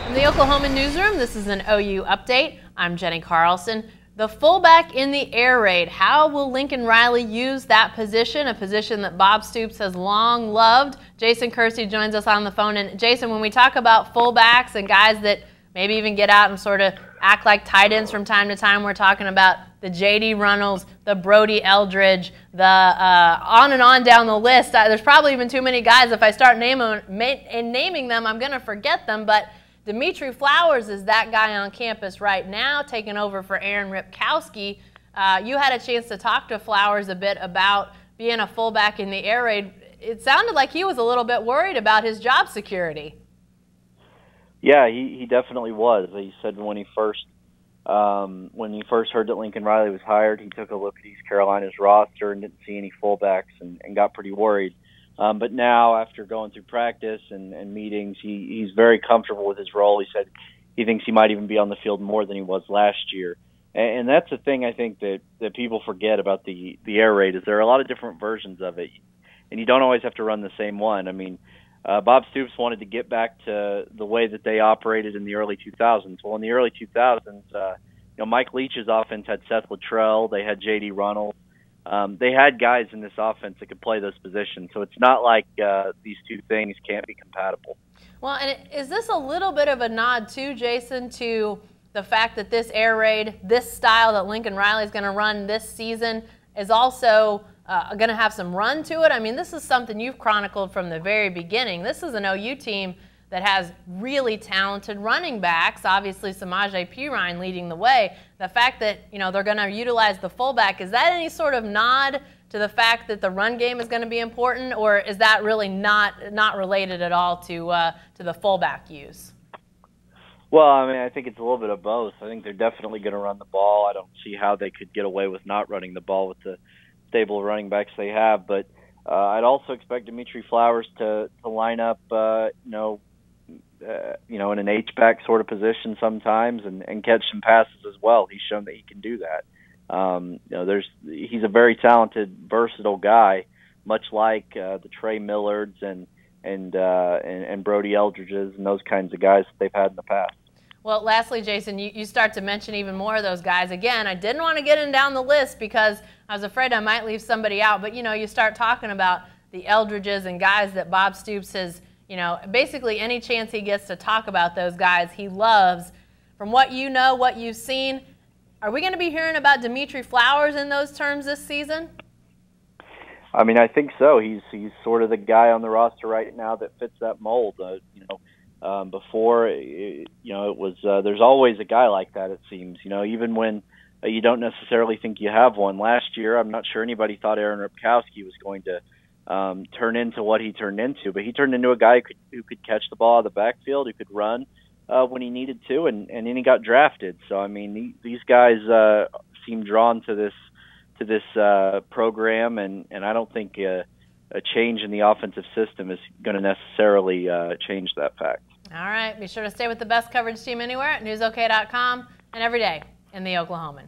From the Oklahoma newsroom, this is an OU update. I'm Jenni Carlson. The fullback in the air raid. How will Lincoln Riley use that position? A position that Bob Stoops has long loved. Jason Kersey joins us on the phone. And Jason, when we talk about fullbacks and guys that maybe even get out and sort of act like tight ends from time to time, we're talking about the J.D. Runnels, the Brody Eldridge, the on and on down the list. There's probably even too many guys. If I start naming them, I'm going to forget them. But Dimitri Flowers is that guy on campus right now, taking over for Aaron Ripkowski. You had a chance to talk to Flowers a bit about being a fullback in the air raid. It sounded like he was a little bit worried about his job security. Yeah, he definitely was. He said when he first heard that Lincoln Riley was hired, he took a look at East Carolina's roster and didn't see any fullbacks and got pretty worried. But now, after going through practice and meetings, he's very comfortable with his role. He said he thinks he might even be on the field more than he was last year. And that's the thing I think that people forget about the air raid is there are a lot of different versions of it, and you don't always have to run the same one. I mean, Bob Stoops wanted to get back to the way that they operated in the early 2000s. Well, in the early 2000s, Mike Leach's offense had Seth Luttrell, they had J.D. Runnels. They had guys in this offense that could play those positions, so it's not like these two things can't be compatible. Well, and is this a little bit of a nod too, Jason, to the fact that this air raid, this style that Lincoln Riley is going to run this season, is also going to have some run to it? I mean, this is something you've chronicled from the very beginning. This is an OU team that has really talented running backs, obviously Samaje Perine leading the way. The fact that, they're going to utilize the fullback, is that any sort of nod to the fact that the run game is going to be important, or is that really not related at all to the fullback use? Well, I mean, I think it's a little bit of both. I think they're definitely going to run the ball. I don't see how they could get away with not running the ball with the stable running backs they have, but I'd also expect Dimitri Flowers to line up, in an H-back sort of position sometimes and catch some passes as well. He's shown that he can do that. He's a very talented, versatile guy, much like the Trey Millards and Brody Eldridges and those kinds of guys that they've had in the past. Well, lastly, Jason, you start to mention even more of those guys. Again, I didn't want to get in down the list because I was afraid I might leave somebody out. But, you start talking about the Eldridges and guys that Bob Stoops has, basically any chance he gets to talk about those guys he loves. From what you know, what you've seen, are we going to be hearing about Dimitri Flowers in those terms this season? I mean, I think so. He's sort of the guy on the roster right now that fits that mold. Before, it was there's always a guy like that, it seems. Even when you don't necessarily think you have one. Last year, I'm not sure anybody thought Aaron Ripkowski was going to turn into what he turned into, but he turned into a guy who could catch the ball out of the backfield, who could run when he needed to, and then he got drafted. So I mean, these guys seem drawn to this program, and I don't think a change in the offensive system is going to necessarily change that fact. All right, be sure to stay with the best coverage team anywhere at newsok.com and every day in the Oklahoman.